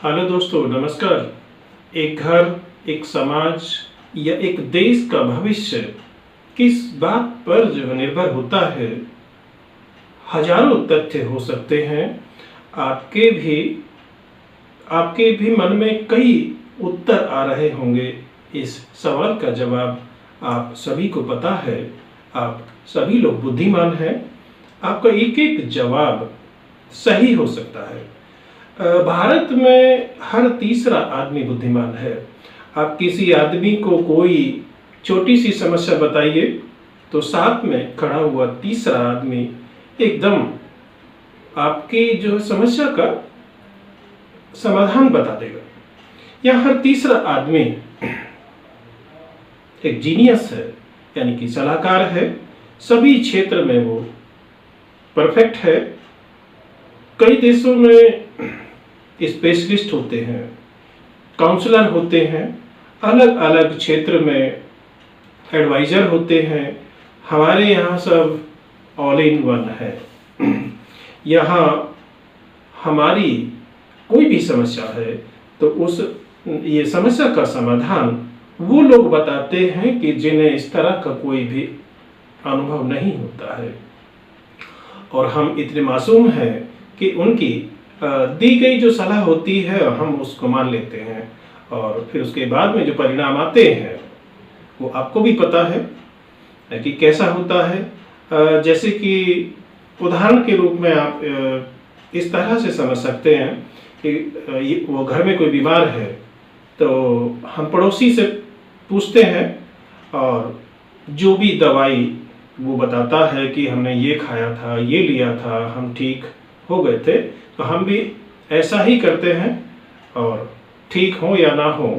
Hello दोस्तों, नमस्कार। एक घर, एक समाज या एक देश का भविष्य किस बात पर जो निर्भर होता है? हजारों तथ्य हो सकते हैं। आपके भी आपके भी मन में कई उत्तर आ रहे होंगे। इस सवाल का जवाब आप सभी को पता है। आप सभी लोग बुद्धिमान हैं। आपका एक एक जवाब सही हो सकता है। भारत में हर तीसरा आदमी बुद्धिमान है। आप किसी आदमी को कोई छोटी सी समस्या बताइए तो साथ में खड़ा हुआ तीसरा आदमी एकदम आपकी जो समस्या का समाधान बता देगा। या हर तीसरा आदमी एक जीनियस है, यानी कि सलाहकार है। सभी क्षेत्र में वो परफेक्ट है। कई देशों में स्पेशलिस्ट होते हैं, काउंसलर होते हैं, अलग अलग क्षेत्र में एडवाइजर होते हैं। हमारे यहाँ सब ऑल इन वन है। यहाँ हमारी कोई भी समस्या है तो ये समस्या का समाधान वो लोग बताते हैं कि जिन्हें इस तरह का कोई भी अनुभव नहीं होता है। और हम इतने मासूम हैं कि उनकी दी गई जो सलाह होती है हम उसको मान लेते हैं, और फिर उसके बाद में जो परिणाम आते हैं वो आपको भी पता है कि कैसा होता है। जैसे कि उदाहरण के रूप में आप इस तरह से समझ सकते हैं कि वो घर में कोई बीमार है तो हम पड़ोसी से पूछते हैं, और जो भी दवाई वो बताता है कि हमने ये खाया था, ये लिया था, हम ठीक हो गए थे, तो हम भी ऐसा ही करते हैं। और ठीक हो या ना हो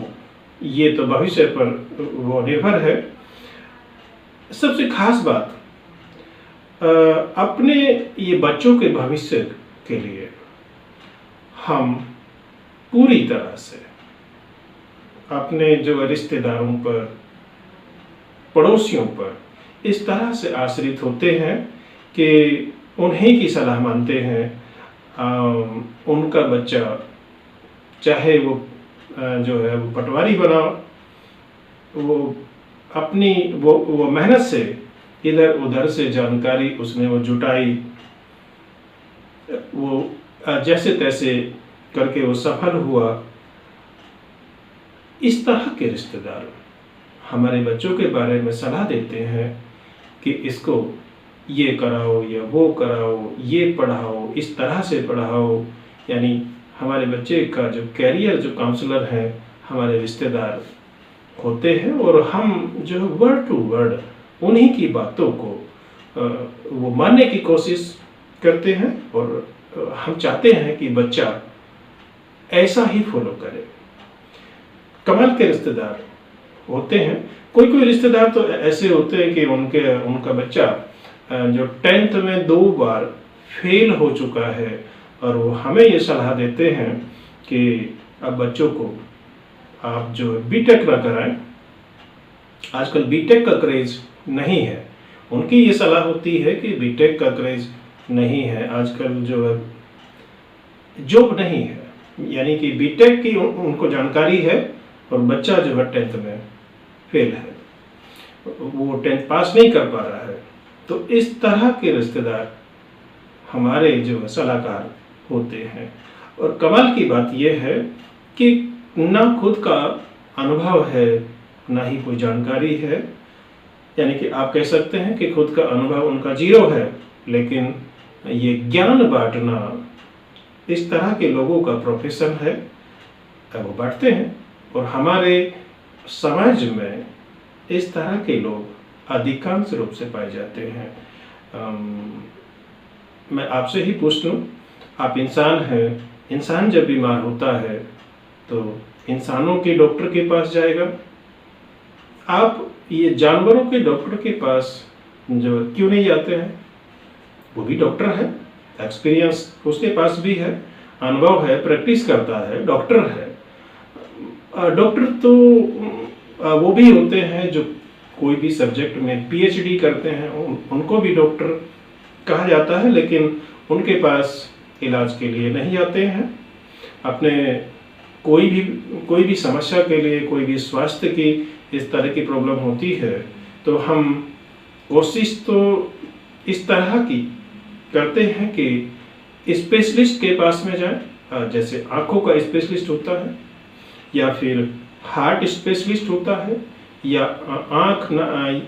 ये तो भविष्य पर वो निर्भर है। सबसे खास बात, अपने ये बच्चों के भविष्य के लिए हम पूरी तरह से अपने जो रिश्तेदारों पर, पड़ोसियों पर इस तरह से आश्रित होते हैं कि उन्हीं की सलाह मानते हैं। उनका बच्चा चाहे वो जो है वो पटवारी बना, वो अपनी वो मेहनत से इधर उधर से जानकारी उसने वो जुटाई, वो जैसे तैसे करके वो सफल हुआ। इस तरह के रिश्तेदार हमारे बच्चों के बारे में सलाह देते हैं कि इसको ये कराओ या वो कराओ, ये पढ़ाओ, इस तरह से पढ़ाओ। यानी हमारे बच्चे का जो कैरियर, जो काउंसलर है, हमारे रिश्तेदार होते हैं। और हम जो वर्ड टू वर्ड उन्हीं की बातों को वो मानने की कोशिश करते हैं, और हम चाहते हैं कि बच्चा ऐसा ही फॉलो करे। कमाल के रिश्तेदार होते हैं। कोई रिश्तेदार तो ऐसे होते हैं कि उनका बच्चा जो 10th में 2 बार फेल हो चुका है, और वो हमें ये सलाह देते हैं कि अब बच्चों को आप जो बीटेक ना कराएं। आजकल बीटेक का क्रेज नहीं है। उनकी ये सलाह होती है कि बीटेक का क्रेज नहीं है, आजकल जो है जॉब नहीं है। यानी कि बीटेक की उनको जानकारी है, और बच्चा जो है 10th में फेल है, वो 10th पास नहीं कर पा रहा है। तो इस तरह के रिश्तेदार हमारे जो सलाहकार होते हैं। और कमाल की बात यह है कि ना खुद का अनुभव है, ना ही कोई जानकारी है। यानी कि आप कह सकते हैं कि खुद का अनुभव उनका 0 है, लेकिन ये ज्ञान बांटना इस तरह के लोगों का प्रोफेशन है। वो बांटते हैं, और हमारे समाज में इस तरह के लोग अधिकांश रूप से पाए जाते हैं। मैं आपसे ही पूछ लूँ, आप इंसान हैं। इंसान जब बीमार होता है तो इंसानों के डॉक्टर के पास जाएगा। आप ये जानवरों के डॉक्टर के पास जो क्यों नहीं जाते हैं? वो भी डॉक्टर है, एक्सपीरियंस उसके पास भी है, अनुभव है, प्रैक्टिस करता है, डॉक्टर है। डॉक्टर तो वो भी होते हैं जो कोई भी सब्जेक्ट में पीएचडी करते हैं, उनको भी डॉक्टर कहा जाता है, लेकिन उनके पास इलाज के लिए नहीं आते हैं। अपने कोई भी समस्या के लिए, कोई भी स्वास्थ्य की इस तरह की प्रॉब्लम होती है, तो हम कोशिश तो इस तरह की करते हैं कि स्पेशलिस्ट के पास में जाएं। जैसे आँखों का स्पेशलिस्ट होता है, या फिर हार्ट स्पेशलिस्ट होता है, या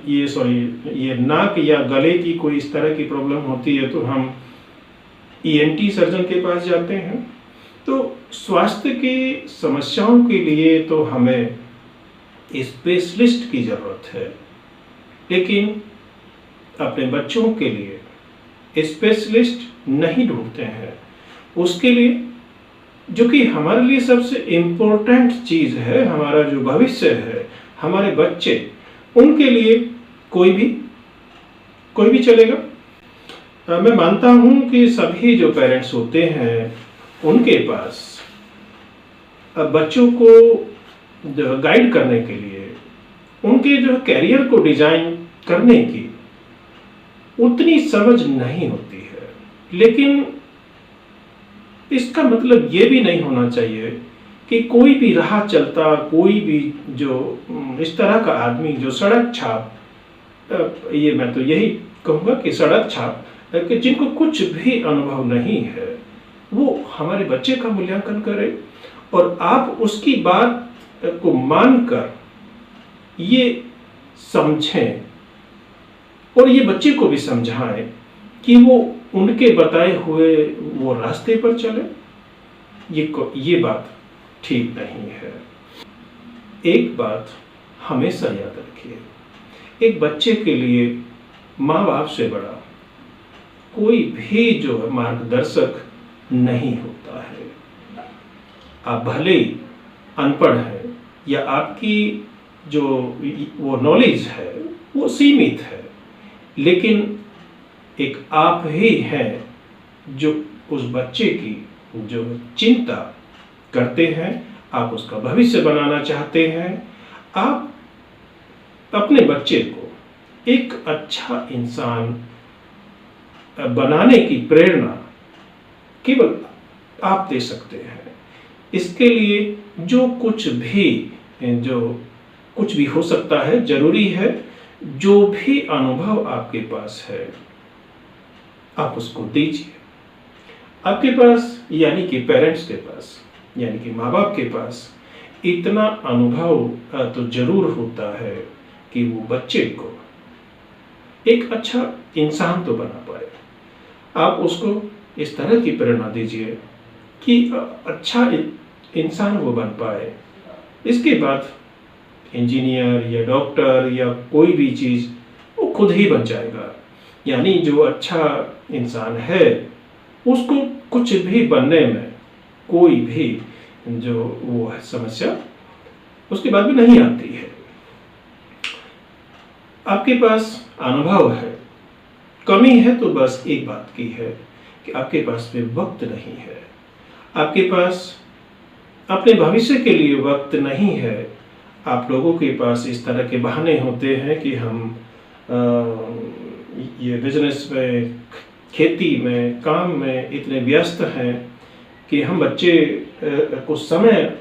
ये नाक या गले की कोई इस तरह की प्रॉब्लम होती है तो हम ENT सर्जन के पास जाते हैं। तो स्वास्थ्य की समस्याओं के लिए तो हमें स्पेशलिस्ट की ज़रूरत है, लेकिन अपने बच्चों के लिए स्पेशलिस्ट नहीं ढूंढते हैं। उसके लिए जो कि हमारे लिए सबसे इम्पोर्टेंट चीज़ है, हमारा जो भविष्य है, हमारे बच्चे, उनके लिए कोई भी चलेगा। मैं मानता हूँ कि सभी जो पेरेंट्स होते हैं उनके पास बच्चों को गाइड करने के लिए, उनके जो कैरियर को डिजाइन करने की उतनी समझ नहीं होती है। लेकिन इसका मतलब ये भी नहीं होना चाहिए कि कोई भी राह चलता, कोई भी जो इस तरह का आदमी जो सड़क छाप, ये मैं तो यही कहूँगा कि सड़क छाप, कि जिनको कुछ भी अनुभव नहीं है, वो हमारे बच्चे का मूल्यांकन करे और आप उसकी बात को मानकर ये समझें और ये बच्चे को भी समझाएं कि वो उनके बताए हुए वो रास्ते पर चले। ये बात ठीक नहीं है। एक बात हमेशा याद रखिए, एक बच्चे के लिए माँ बाप से बड़ा कोई भी जो मार्गदर्शक नहीं होता है। आप भले ही अनपढ़ हैं या आपकी जो वो नॉलेज है वो सीमित है, लेकिन एक आप ही हैं जो उस बच्चे की जो चिंता करते हैं, आप उसका भविष्य बनाना चाहते हैं। आप अपने बच्चे को एक अच्छा इंसान बनाने की प्रेरणा केवल आप दे सकते हैं। इसके लिए जो कुछ भी हो सकता है, जरूरी है जो भी अनुभव आपके पास है आप उसको दीजिए। आपके पास यानी कि पेरेंट्स के पास, यानी कि माँ बाप के पास इतना अनुभव तो जरूर होता है कि वो बच्चे को एक अच्छा इंसान तो बना पाए। आप उसको इस तरह की प्रेरणा दीजिए कि अच्छा इंसान वो बन पाए। इसके बाद इंजीनियर या डॉक्टर या कोई भी चीज़ वो खुद ही बन जाएगा। यानी जो अच्छा इंसान है उसको कुछ भी बनने में कोई भी जो वो है समस्या उसके बाद भी नहीं आती है। आपके पास अनुभव है, कमी है तो बस एक बात की है कि आपके पास में वक्त नहीं है। आपके पास अपने भविष्य के लिए वक्त नहीं है। आप लोगों के पास इस तरह के बहाने होते हैं कि हम ये बिजनेस में, खेती में, काम में इतने व्यस्त हैं कि हम बच्चे को समय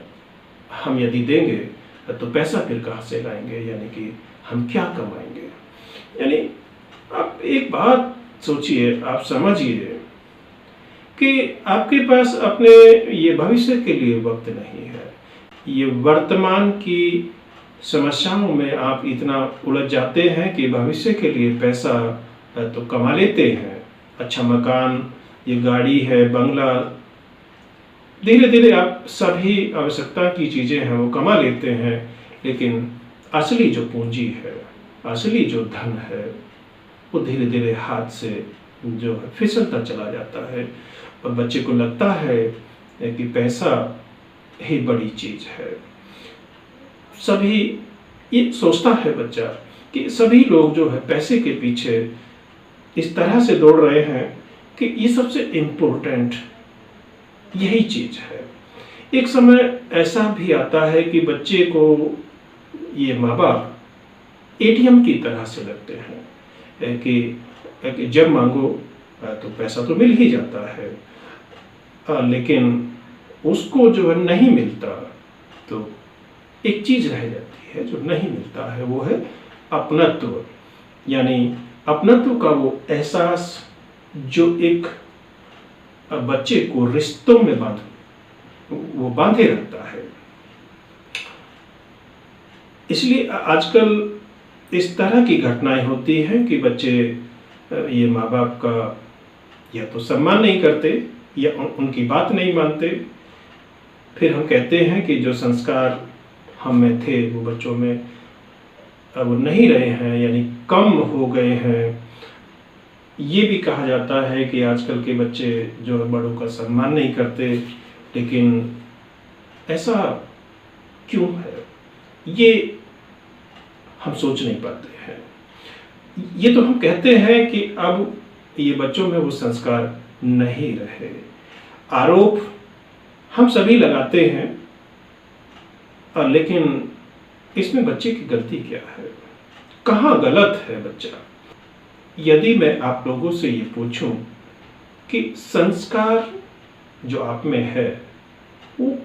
हम यदि देंगे तो पैसा फिर कहाँ से लाएंगे, यानी कि हम क्या कमाएंगे। यानी आप एक बात सोचिए, आप समझिए कि आपके पास अपने ये भविष्य के लिए वक्त नहीं है। ये वर्तमान की समस्याओं में आप इतना उलझ जाते हैं कि भविष्य के लिए पैसा तो कमा लेते हैं, अच्छा मकान, ये गाड़ी है, बंगला, धीरे धीरे आप सभी आवश्यकता की चीज़ें हैं वो कमा लेते हैं, लेकिन असली जो पूंजी है, असली जो धन है वो धीरे धीरे हाथ से जो है फिसलता चला जाता है और बच्चे को लगता है कि पैसा ही बड़ी चीज़ है। सभी ये सोचता है बच्चा कि सभी लोग जो है पैसे के पीछे इस तरह से दौड़ रहे हैं कि ये सबसे इम्पोर्टेंट यही चीज़ है। एक समय ऐसा भी आता है कि बच्चे को ये माँ बाप ATM की तरह से लगते हैं कि जब मांगो तो पैसा तो मिल ही जाता है, लेकिन उसको जो है नहीं मिलता, तो एक चीज रह जाती है जो नहीं मिलता है, वो है अपनत्व। यानी अपनत्व का वो एहसास जो एक बच्चे को रिश्तों में बांधे रखता है। इसलिए आजकल इस तरह की घटनाएं होती हैं कि बच्चे ये माँ बाप का या तो सम्मान नहीं करते या उनकी बात नहीं मानते। फिर हम कहते हैं कि जो संस्कार हम में थे वो बच्चों में अब नहीं रहे हैं, यानी कम हो गए हैं। ये भी कहा जाता है कि आजकल के बच्चे जो है बड़ों का सम्मान नहीं करते, लेकिन ऐसा क्यों है ये हम सोच नहीं पाते हैं। ये तो हम कहते हैं कि अब ये बच्चों में वो संस्कार नहीं रहे। आरोप हम सभी लगाते हैं, लेकिन इसमें बच्चे की गलती क्या है, कहाँ गलत है बच्चा। यदि मैं आप लोगों से ये पूछूं कि संस्कार जो आप में है वो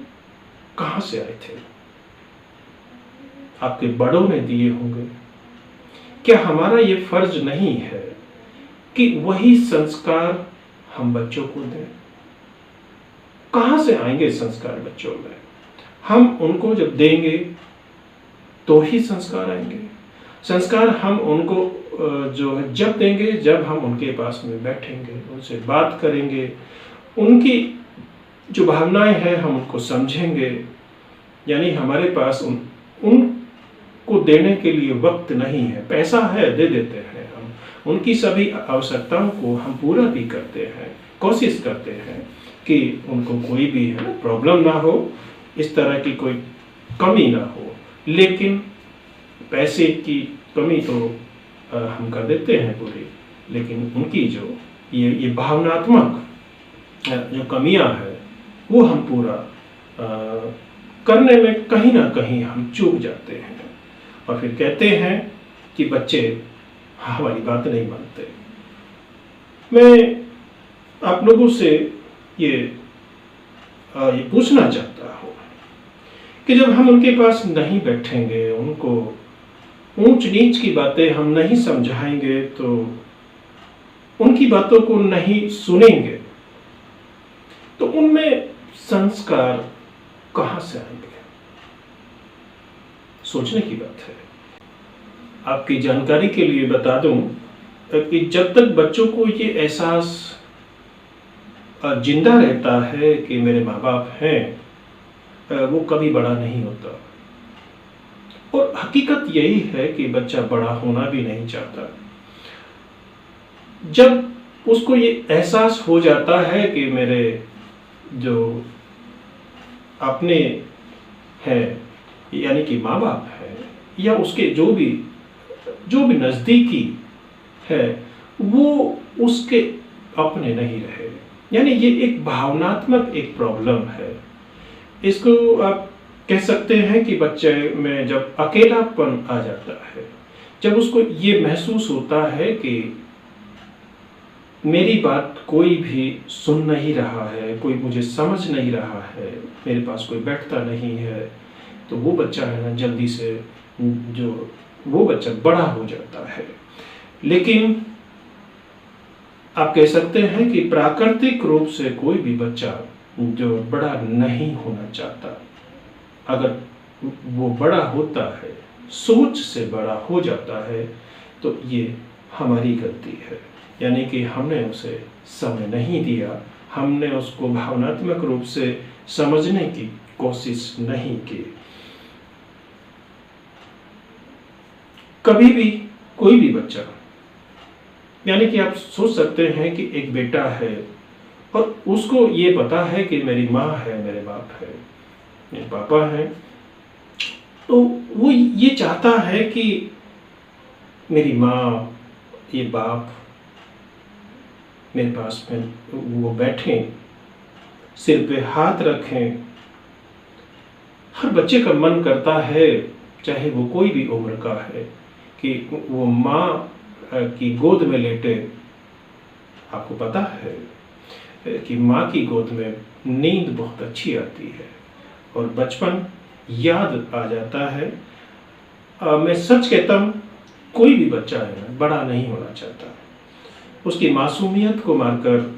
कहाँ से आए थे? आपके बड़ों ने दिए होंगे। क्या हमारा ये फर्ज नहीं है कि वही संस्कार हम बच्चों को दें? कहाँ से आएंगे संस्कार बच्चों में? हम उनको जब देंगे तो ही संस्कार आएंगे। संस्कार हम उनको जो है जब देंगे जब हम उनके पास में बैठेंगे, उनसे बात करेंगे, उनकी जो भावनाएं हैं हम उनको समझेंगे। यानी हमारे पास उनको देने के लिए वक्त नहीं है, पैसा है दे देते हैं हम, उनकी सभी आवश्यकताओं को हम पूरा भी करते हैं, कोशिश करते हैं कि उनको कोई भी है प्रॉब्लम ना हो, इस तरह की कोई कमी ना हो। लेकिन पैसे की कमी तो हम कर देते हैं पूरी, लेकिन उनकी जो ये भावनात्मक जो कमियां है वो हम पूरा करने में कहीं ना कहीं हम चूक जाते हैं, और फिर कहते हैं कि बच्चे हमारी बात नहीं मानते। मैं आप लोगों से ये पूछना चाहता हूँ कि जब हम उनके पास नहीं बैठेंगे, उनको ऊंच नीच की बातें हम नहीं समझाएंगे, तो उनकी बातों को नहीं सुनेंगे, तो उनमें संस्कार कहां से आएंगे? सोचने की बात है। आपकी जानकारी के लिए बता दूं कि जब तक बच्चों को ये एहसास जिंदा रहता है कि मेरे माँ बाप हैं, वो कभी बड़ा नहीं होता। और हकीकत यही है कि बच्चा बड़ा होना भी नहीं चाहता। जब उसको ये एहसास हो जाता है कि मेरे जो अपने हैं, यानी कि माँ बाप है, या उसके जो भी नजदीकी है, वो उसके अपने नहीं रहे, यानी ये एक भावनात्मक एक प्रॉब्लम है। इसको आप कह सकते हैं कि बच्चे में जब अकेलापन आ जाता है, जब उसको ये महसूस होता है कि मेरी बात कोई भी सुन नहीं रहा है, कोई मुझे समझ नहीं रहा है, मेरे पास कोई बैठता नहीं है, तो वो बच्चा है ना जल्दी से वो बच्चा बड़ा हो जाता है। लेकिन आप कह सकते हैं कि प्राकृतिक रूप से कोई भी बच्चा जो बड़ा नहीं होना चाहता, अगर वो बड़ा होता है, सोच से बड़ा हो जाता है, तो ये हमारी गलती है। यानी कि हमने उसे समय नहीं दिया, हमने उसको भावनात्मक रूप से समझने की कोशिश नहीं की। कभी भी कोई भी बच्चा, यानी कि आप सोच सकते हैं कि एक बेटा है और उसको ये पता है कि मेरी माँ है, मेरे बाप है, मेरे पापा हैं, तो वो ये चाहता है कि मेरी माँ, ये बाप मेरे पास में वो बैठें, सिर पे हाथ रखें। हर बच्चे का मन करता है, चाहे वो कोई भी उम्र का है, कि वो माँ की गोद में लेटे। आपको पता है कि माँ की गोद में नींद बहुत अच्छी आती है और बचपन याद आ जाता है। मैं सच कहता हूँ, कोई भी बच्चा है ना, बड़ा नहीं होना चाहता। उसकी मासूमियत को मारकर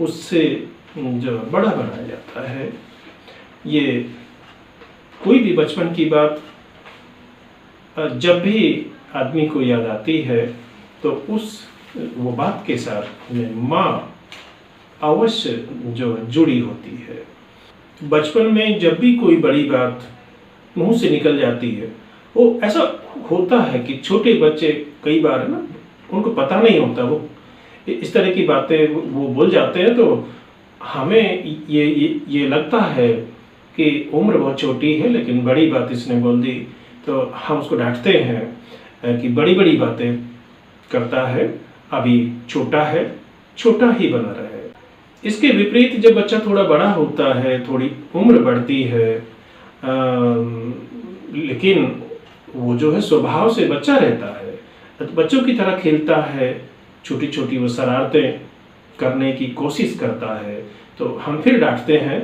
उससे जो बड़ा बनाया जाता है। ये कोई भी बचपन की बात जब भी आदमी को याद आती है तो वो बात के साथ में माँ अवश्य जो जुड़ी होती है। बचपन में जब भी कोई बड़ी बात मुंह से निकल जाती है, वो ऐसा होता है कि छोटे बच्चे कई बार है ना, उनको पता नहीं होता, वो इस तरह की बातें वो बोल जाते हैं, तो हमें ये लगता है कि उम्र बहुत छोटी है लेकिन बड़ी बात इसने बोल दी, तो हम उसको डांटते हैं कि बड़ी बड़ी बातें करता है, अभी छोटा है, छोटा ही बना रहे। इसके विपरीत जब बच्चा थोड़ा बड़ा होता है, थोड़ी उम्र बढ़ती है, लेकिन वो जो है स्वभाव से बच्चा रहता है, बच्चों की तरह खेलता है, छोटी छोटी वो शरारतें करने की कोशिश करता है, तो हम फिर डांटते हैं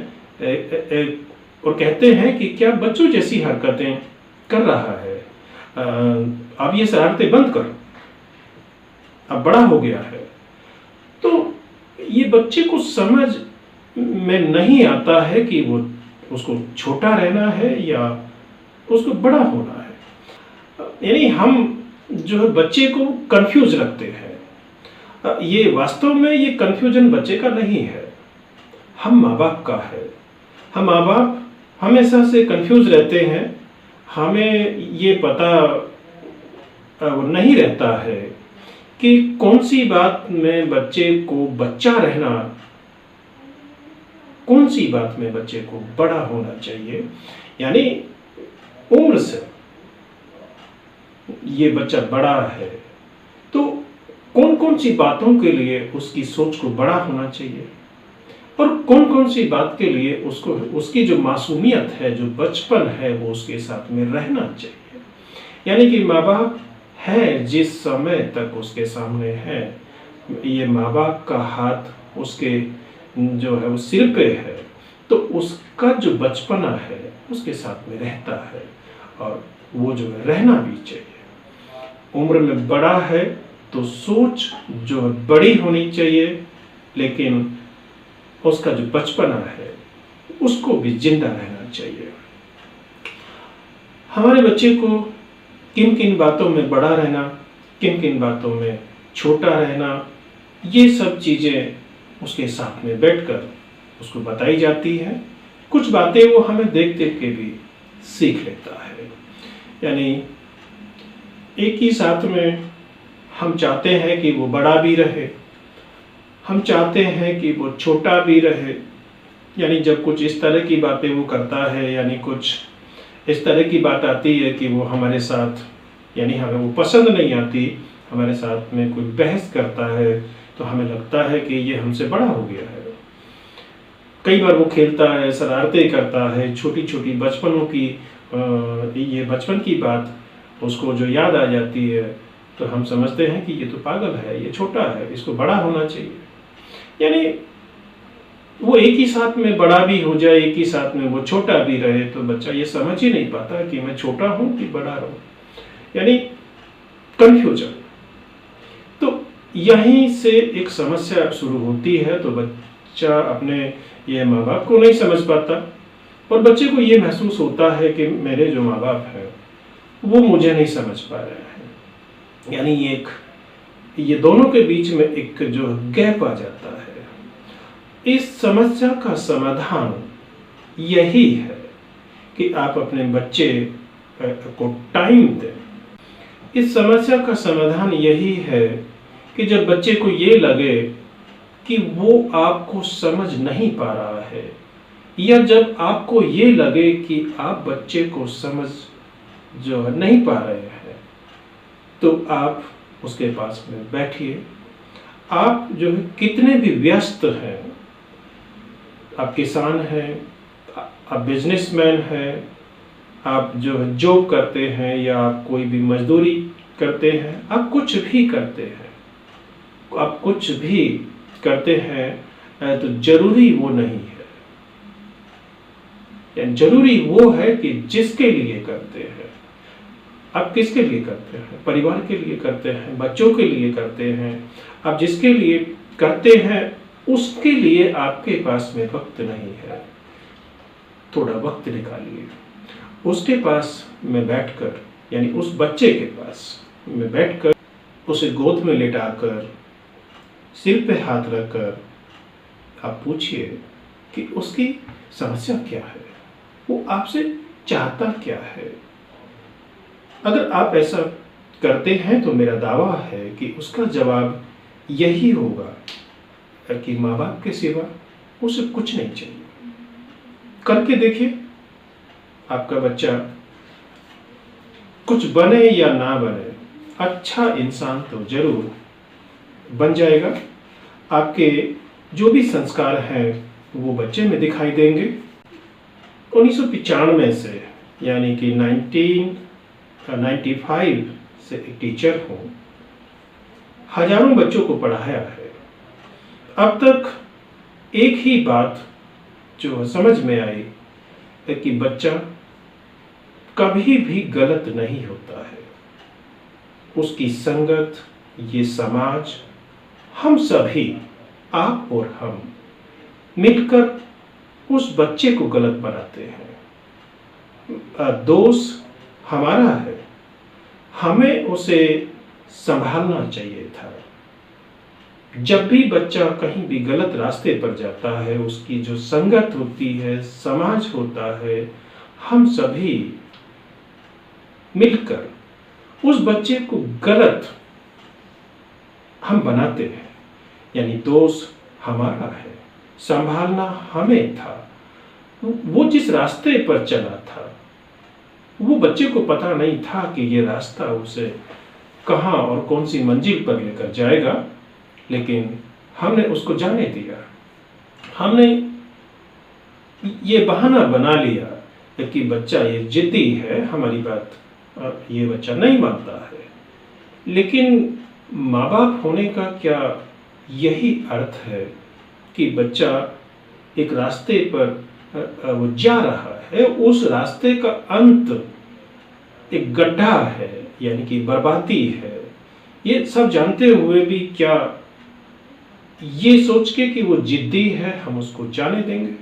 और कहते हैं कि क्या बच्चों जैसी हरकतें कर रहा है, अब ये शरारतें बंद कर, अब बड़ा हो गया है। तो ये बच्चे को समझ में नहीं आता है कि वो उसको छोटा रहना है या उसको बड़ा होना है। यानी हम जो है बच्चे को कंफ्यूज रखते हैं। ये वास्तव में ये कंफ्यूजन बच्चे का नहीं है, हम माँ बाप का है। हम माँ बाप हमेशा से कंफ्यूज रहते हैं। हमें ये पता नहीं रहता है कि कौन सी बात में बच्चे को बच्चा रहना, कौन सी बात में बच्चे को बड़ा होना चाहिए। यानी उम्र से ये बच्चा बड़ा है तो कौन कौन सी बातों के लिए उसकी सोच को बड़ा होना चाहिए और कौन कौन सी बात के लिए उसको उसकी जो मासूमियत है, जो बचपन है, वो उसके साथ में रहना चाहिए। यानी कि माँ बाप है जिस समय तक उसके सामने है, ये माँ बाप का हाथ उसके जो है वो सिर पे है, तो उसका जो बचपना है उसके साथ में रहता है और वो जो है रहना भी चाहिए। उम्र में बड़ा है तो सोच जो है बड़ी होनी चाहिए, लेकिन उसका जो बचपना है उसको भी जिंदा रहना चाहिए। हमारे बच्चे को किन किन बातों में बड़ा रहना, किन किन बातों में छोटा रहना, ये सब चीज़ें उसके साथ में बैठकर उसको बताई जाती है। कुछ बातें वो हमें देख देख के भी सीख लेता है। यानी एक ही साथ में हम चाहते हैं कि वो बड़ा भी रहे, हम चाहते हैं कि वो छोटा भी रहे। यानी जब कुछ इस तरह की बातें वो करता है, यानी कुछ इस तरह की बात आती है कि वो हमारे साथ, यानी हमें वो पसंद नहीं आती, हमारे साथ में कोई बहस करता है, तो हमें लगता है कि ये हमसे बड़ा हो गया है। कई बार वो खेलता है, शरारतें करता है, छोटी छोटी बचपनों की ये बचपन की बात उसको जो याद आ जाती है, तो हम समझते हैं कि ये तो पागल है, ये छोटा है, इसको बड़ा होना चाहिए। यानी वो एक ही साथ में बड़ा भी हो जाए, एक ही साथ में वो छोटा भी रहे, तो बच्चा ये समझ ही नहीं पाता कि मैं छोटा हूं कि बड़ा रहूं। यानी कंफ्यूजन। तो यहीं से एक समस्या शुरू होती है। तो बच्चा अपने ये माँ बाप को नहीं समझ पाता और बच्चे को ये महसूस होता है कि मेरे जो माँ बाप हैं वो मुझे नहीं समझ पा रहे हैं। यानी ये दोनों के बीच में एक जो गैप आ जाता है। इस समस्या का समाधान यही है कि आप अपने बच्चे को टाइम दें। इस समस्या का समाधान यही है कि जब बच्चे को ये लगे कि वो आपको समझ नहीं पा रहा है, या जब आपको ये लगे कि आप बच्चे को समझ जो है नहीं पा रहे हैं, तो आप उसके पास में बैठिए। आप जो है कितने भी व्यस्त हैं, आप किसान हैं, आप बिजनेसमैन हैं, आप जो है जॉब करते हैं, या आप कोई भी मजदूरी करते हैं, आप कुछ भी करते हैं, आप कुछ भी करते हैं, तो जरूरी वो नहीं है। जरूरी वो है कि जिसके लिए करते हैं। आप किसके लिए करते हैं? परिवार के लिए करते हैं, बच्चों के लिए करते हैं। आप जिसके लिए करते हैं उसके लिए आपके पास में वक्त नहीं है। थोड़ा वक्त निकालिए, उसके पास में बैठकर, यानी उस बच्चे के पास में बैठकर, उसे गोद में लेटाकर, सिर पे हाथ रखकर आप पूछिए कि उसकी समस्या क्या है, वो आपसे चाहता क्या है। अगर आप ऐसा करते हैं तो मेरा दावा है कि उसका जवाब यही होगा कि माँ बाप के सिवा उसे कुछ नहीं चाहिए। करके देखिए, आपका बच्चा कुछ बने या ना बने, अच्छा इंसान तो जरूर बन जाएगा। आपके जो भी संस्कार हैं वो बच्चे में दिखाई देंगे। 1995 से, यानी कि 1995 से एक टीचर हूँ, हजारों बच्चों को पढ़ाया है। अब तक एक ही बात जो समझ में आई है कि बच्चा कभी भी गलत नहीं होता है। उसकी संगत, ये समाज, हम सभी, आप और हम मिलकर उस बच्चे को गलत बनाते हैं। दोष हमारा है, हमें उसे संभालना चाहिए था। जब भी बच्चा कहीं भी गलत रास्ते पर जाता है, उसकी जो संगत होती है, समाज होता है, हम सभी मिलकर उस बच्चे को गलत हम बनाते हैं। यानी दोष हमारा है, संभालना हमें था। वो जिस रास्ते पर चला था, वो बच्चे को पता नहीं था कि ये रास्ता उसे कहाँ और कौन सी मंजिल पर लेकर जाएगा, लेकिन हमने उसको जाने दिया। हमने ये बहाना बना लिया कि बच्चा ये जिद्दी है, हमारी बात ये बच्चा नहीं मानता है। लेकिन माँ बाप होने का क्या यही अर्थ है कि बच्चा एक रास्ते पर वो जा रहा है, उस रास्ते का अंत एक गड्ढा है, यानी कि बर्बादी है। ये सब जानते हुए भी क्या ये सोच के कि वो जिद्दी है हम उसको जाने देंगे?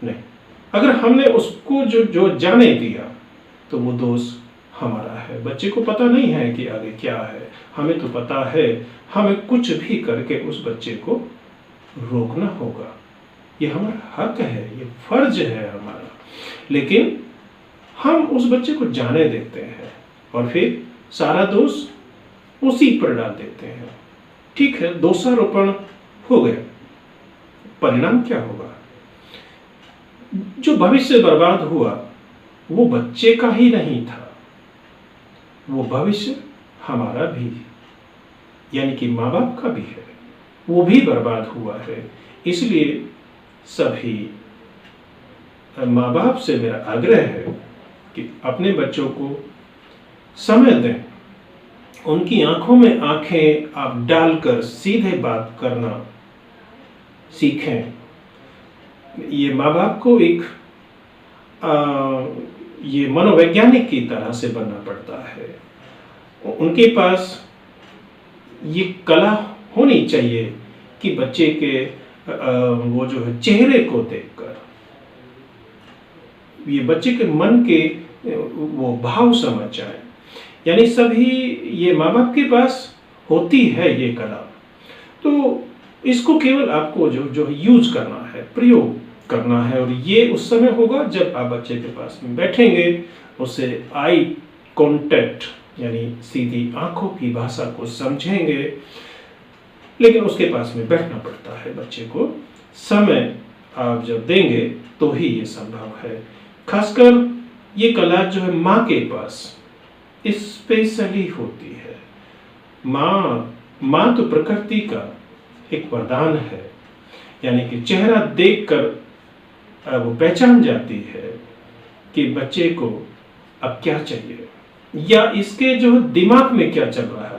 नहीं। अगर हमने उसको जो जाने दिया तो वो दोष हमारा है। बच्चे को पता नहीं है कि आगे क्या है, हमें तो पता है। हमें कुछ भी करके उस बच्चे को रोकना होगा, ये हमारा हक है, ये फर्ज है हमारा। लेकिन हम उस बच्चे को जाने देते हैं और फिर सारा दोष उसी पर डाल देते हैं। ठीक है, दोषारोपण हो गया, परिणाम क्या होगा? जो भविष्य बर्बाद हुआ वो बच्चे का ही नहीं था, वो भविष्य हमारा भी, यानी कि माँ बाप का भी है, वो भी बर्बाद हुआ है। इसलिए सभी माँ बाप से मेरा आग्रह है कि अपने बच्चों को समय दें, उनकी आंखों में आंखें आप डालकर सीधे बात करना सीखें। ये माँ बाप को एक ये मनोवैज्ञानिक की तरह से बनना पड़ता है। उनके पास ये कला होनी चाहिए कि बच्चे के वो जो है चेहरे को देखकर ये बच्चे के मन के वो भाव समझ जाए। यानी सभी ये माँ बाप के पास होती है ये कला, तो इसको केवल आपको जो यूज करना है, प्रयोग करना है। और ये उस समय होगा जब आप बच्चे के पास में बैठेंगे, उससे आई कांटेक्ट यानी सीधी आंखों की भाषा को समझेंगे। लेकिन उसके पास में बैठना पड़ता है बच्चे को। समय आप जब देंगे तो ही ये संभव है। खासकर ये कला जो है माँ के पास स्पेशली होती है। माँ तो प्रकृति का एक वरदान है, यानी कि चेहरा देखकर वो पहचान जाती है कि बच्चे को अब क्या चाहिए या इसके जो दिमाग में क्या चल रहा है।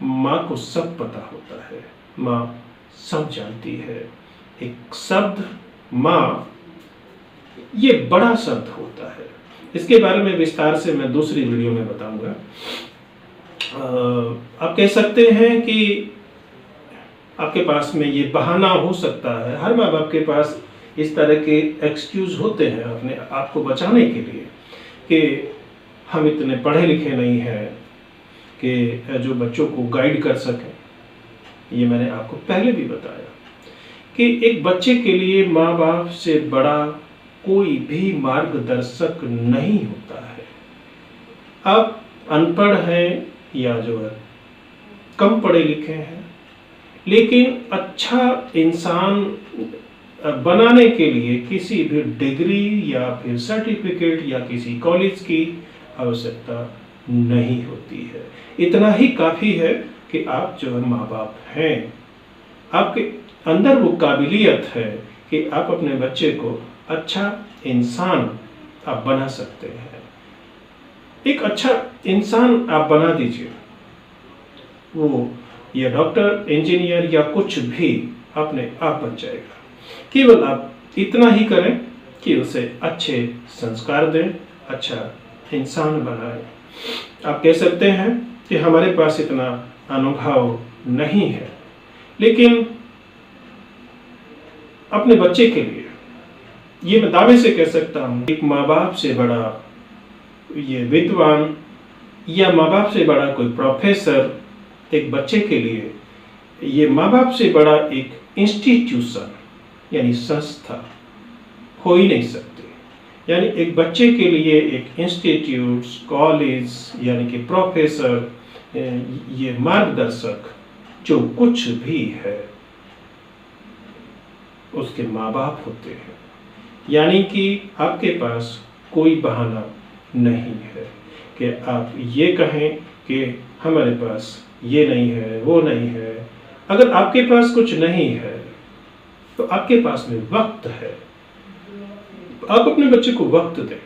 माँ को सब पता होता है, माँ सब जानती है। एक शब्द माँ, ये बड़ा शब्द होता है। इसके बारे में विस्तार से मैं दूसरी वीडियो में बताऊंगा। आप कह सकते हैं कि आपके पास में ये बहाना हो सकता है, हर माँ बाप के पास इस तरह के एक्सक्यूज होते हैं अपने आप को बचाने के लिए कि हम इतने पढ़े लिखे नहीं हैं कि जो बच्चों को गाइड कर सकें। ये मैंने आपको पहले भी बताया कि एक बच्चे के लिए माँ बाप से बड़ा कोई भी मार्गदर्शक नहीं होता है। आप अनपढ़ हैं या जो है कम पढ़े लिखे हैं, लेकिन अच्छा इंसान बनाने के लिए किसी भी डिग्री या फिर सर्टिफिकेट या किसी कॉलेज की आवश्यकता नहीं होती है। इतना ही काफ़ी है कि आप जो है माँ बाप हैं, आपके अंदर वो काबिलियत है कि आप अपने बच्चे को अच्छा इंसान आप बना सकते हैं। एक अच्छा इंसान आप बना दीजिए, वो या डॉक्टर, इंजीनियर या कुछ भी अपने आप बन जाएगा। केवल आप इतना ही करें कि उसे अच्छे संस्कार दें, अच्छा इंसान बनाएं। आप कह सकते हैं कि हमारे पास इतना अनुभव नहीं है, लेकिन अपने बच्चे के लिए ये मैं दावे से कह सकता हूँ, एक माँ बाप से बड़ा ये विद्वान या माँ बाप से बड़ा कोई प्रोफेसर एक बच्चे के लिए, ये माँ बाप से बड़ा एक इंस्टीट्यूशन यानी संस्था हो ही नहीं सकती। यानी एक बच्चे के लिए एक इंस्टीट्यूट, कॉलेज यानी कि प्रोफेसर, ये मार्गदर्शक जो कुछ भी है उसके माँ बाप होते हैं। यानी कि आपके पास कोई बहाना नहीं है कि आप ये कहें कि हमारे पास ये नहीं है, वो नहीं है। अगर आपके पास कुछ नहीं है तो आपके पास में वक्त है। आप अपने बच्चे को वक्त दें,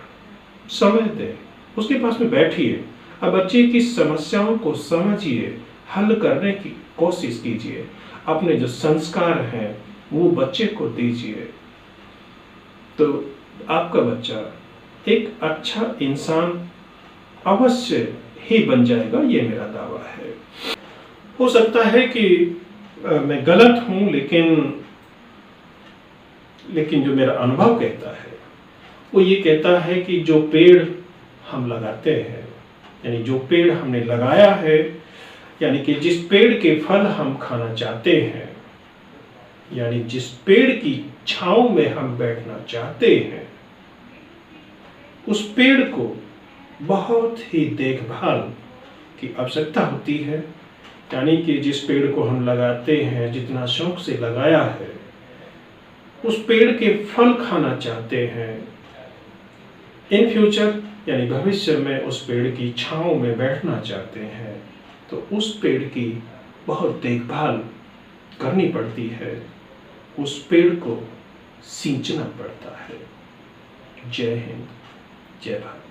समय दें, उसके पास में बैठिए, अब बच्चे की समस्याओं को समझिए, हल करने की कोशिश कीजिए, अपने जो संस्कार हैं वो बच्चे को दीजिए, तो आपका बच्चा एक अच्छा इंसान अवश्य ही बन जाएगा। ये मेरा दावा है। हो सकता है कि मैं गलत हूं, लेकिन जो मेरा अनुभव कहता है वो ये कहता है कि जो पेड़ हम लगाते हैं, यानी जो पेड़ हमने लगाया है, यानी कि जिस पेड़ के फल हम खाना चाहते हैं, यानी जिस पेड़ की छांव में हम बैठना चाहते हैं, उस पेड़ को बहुत ही देखभाल की आवश्यकता होती है। यानी कि जिस पेड़ को हम लगाते हैं, जितना शौक से लगाया है, उस पेड़ के फल खाना चाहते हैं, इन फ्यूचर यानी भविष्य में उस पेड़ की छांव में बैठना चाहते हैं, तो उस पेड़ की बहुत देखभाल करनी पड़ती है, उस पेड़ को सींचना पड़ता है। जय हिंद, जय भारत।